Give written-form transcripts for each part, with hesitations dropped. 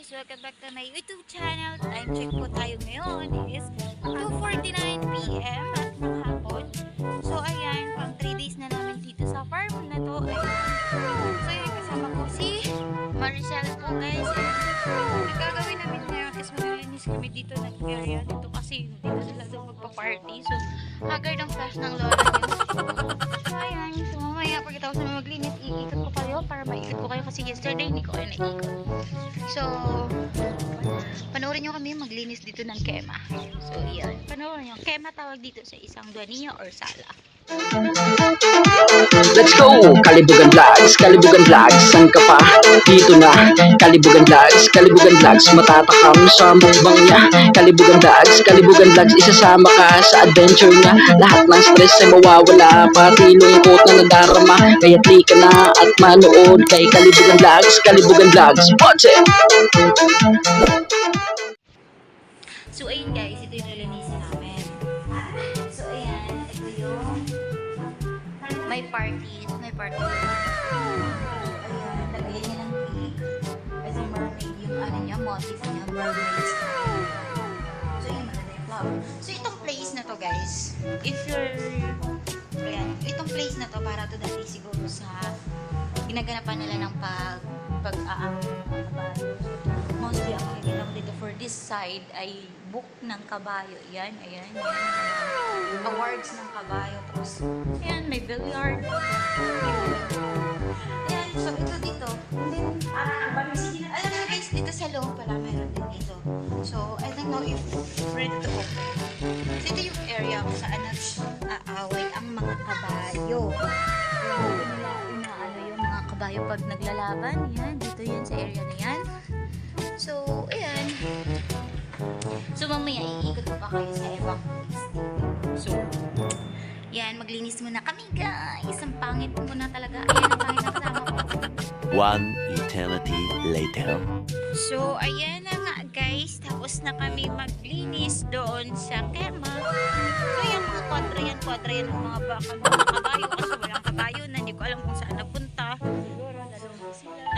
guys! Welcome back to my YouTube channel. Time check po tayo ngayon is 2:49 PM at ng hapon. So ayan, pang 3 days na namin dito sa farm na to. Ayan. So yun, kasama ko si Maricel po guys. Ang gagawin namin ngayon is maglilinis kami dito ng area dito kasi hindi na sila doon magpa-party. So haggard ang flash ng lola niyo. So ayan, so mamaya pagkatapos na maglinis, iikot ko kayo para maikot ko kayo kasi yesterday hindi ko kayo naikot. So, panoorin nyo kami maglinis dito ng kema. So, yan. Panoorin nyo. Kema tawag dito sa isang duaniya or sala. Let's go! Kalibugan Vlogs, saan ka pa? Dito na, Kalibugan Vlogs, matatakam sa mukbang niya. Kalibugan Vlogs, isasama ka sa adventure niya. Lahat ng stress ay mawawala, pati lungkot na nadarama. Kaya click ka na at manood kay Kalibugan Vlogs, watch it! So, ayun guys, ito yung nilinisin namin. So, ayan, ito yung may party. Ayan, lagyan niya ng cake. Kasi mermaid yung ano niya, motif niya, mermaid. So, yun, maganda yung flower. So, itong place na to guys, if you're, ayan, itong place na to, para to dati siguro sa ginaganapan nila ng pag-aang ng kabayo. Mostly ang ginagawa dito for this side ay book ng kabayo. Yan. Awards ng kabayo. Tapos, ayan, may billiard. Ayan, so ito dito. And then, alam mo guys, dito sa loob pala meron din dito. So, I don't know if ready to open. So, ito yung area kung saan nag-aaway ang mga kabayo. Dito nila inaano yung mga kabayo pag naglalaban. Yan, dito yan sa area na yan. So, ayan. So, mamaya iikot ko pa kayo sa ibang place. So, yan, maglinis muna kami guys. Ang pangit muna talaga. Ayan, ang pangit na kasama ko. One eternity later. So, ayan na nga guys. Tapos na kami maglinis doon sa kema. So, yung mga kwadra yan ng mga baka, mga kabayo. Kasi walang kabayo na. Hindi ko alam kung saan napunta.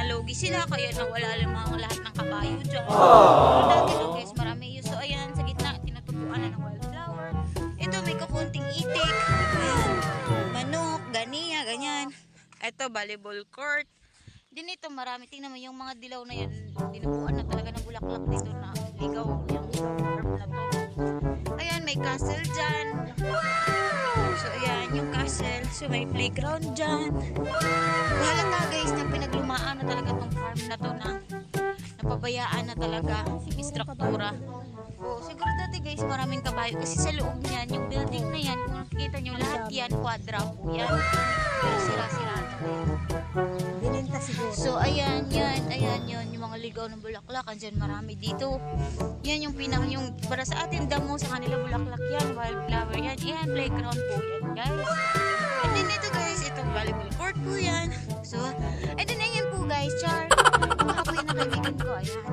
Nalogi sila. Kaya nawala lang mga lahat ng kabayo dyan. So, dati lang guys, marami yun. So, ayan, sa gitna, tinutubuan na ng wildflower. Ito, may kakunting itik. Ayan, manok, ganiya, ganyan. Ito, volleyball court. Din ito, marami. Tingnan mo, yung mga dilaw na yan, dinubuan na talaga ng bulaklak dito na ligaw. Yung farm na to. Ayan, may castle dyan. So, ayan, yung castle. So, may playground dyan. Halata guys, na pinaglumaan na talaga tong farm na to na napabayaan na talaga yung struktura. Oh, siguro dati guys, maraming kabayo kasi sa loob niyan, yung building na yan, kung nakikita nyo, lahat yan, kwadra po yan. Pero sira-sira na yan. So, ayan, yun, yung mga ligaw ng bulaklak, andyan marami dito. Yan yung yung para sa atin, damo, sa kanila bulaklak yan, wildflower yan, yan, playground po yan, guys. And then ito guys, itong volleyball court po yan. So, and then ayan po guys, char. Baka po yan ang kaibigan ko, ayan.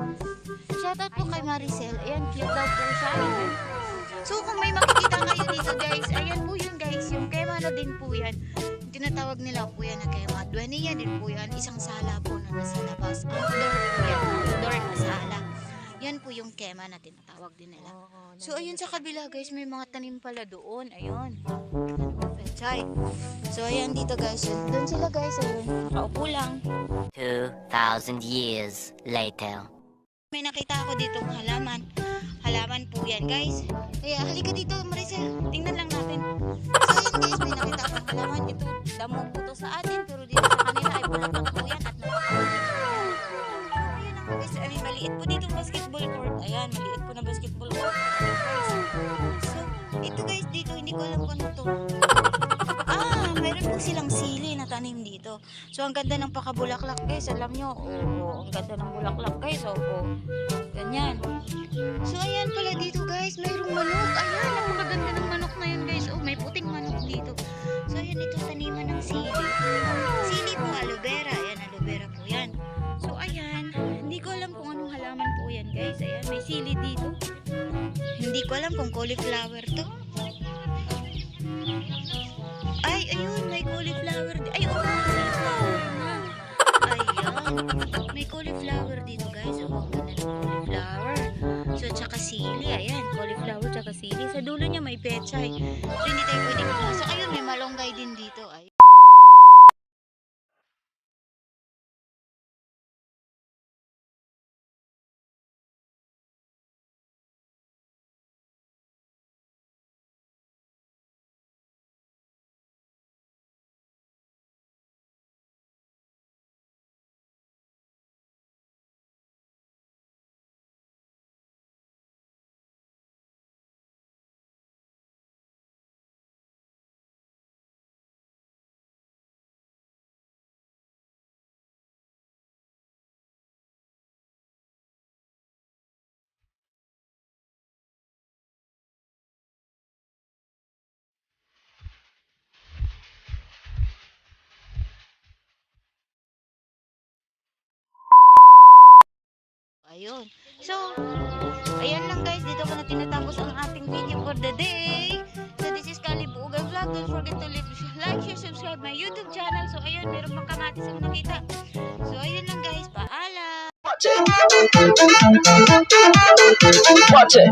Shoutout po kay Maricel, ayan, cute daw po siya. Ayan. So, kung may makikita kayo dito guys, ayan po yun guys, yung kema na din po yan. Tinatawag nila po yan na kema. Duaniya din po yan. Isang sala po na nasa labas. Outdoor po yan. Outdoor na sala. Yan po yung kema na tinatawag din nila. So, ayun sa kabila guys, may mga tanim pala doon. Ayun. Pechay. So, ayan dito guys. Doon sila guys. Ayun. Nakaupo lang. 2,000 years later. May nakita ako ditong halaman. Halaman po yan guys. Kaya halika dito Maricel. Tingnan lang natin. So yun guys, may nakita akong halaman. Ito, damo po to sa atin. Pero dito sa kanila ay bulaklak po yan. At napakabulit. Ayun lang guys. Ay, maliit po ditong basketball court. Ayan, maliit po na basketball court. So, ito guys dito. Hindi ko alam kung ano to. Meron po silang sili na tanim dito. So, ang ganda ng pakabulaklak guys. Alam nyo, ang ganda ng bulaklak guys. Ganyan. So, ayan pala dito guys. Mayroong manok. Ayan, napakaganda ng manok na yun guys. May puting manok dito. So, ayan ito taniman ng sili. Sili po, aloe vera. Ayan, aloe vera po yan. So, ayan. Hindi ko alam kung anong halaman po yan guys. Ayan, may sili dito. Hindi ko alam kung cauliflower to. Ay, ayun, may cauliflower. Ay, cauliflower na. Ayan. May cauliflower dito, guys. Ang ganda ng sili. Ayan, cauliflower tsaka sili. Sa dulo niya may pechay. So, hindi tayo pwedeng kuha. So, ayun, may malunggay din dito. Ayun. Ayun. So, ayan lang guys. Dito ko na tinatapos ang ating video for the day. So, this is Kalibugan Vlog. Don't forget to leave, like, share, subscribe my YouTube channel. So, ayun. Meron pang kamatis ang nakita. So, ayun lang guys. Paalam! Watch it. Watch it.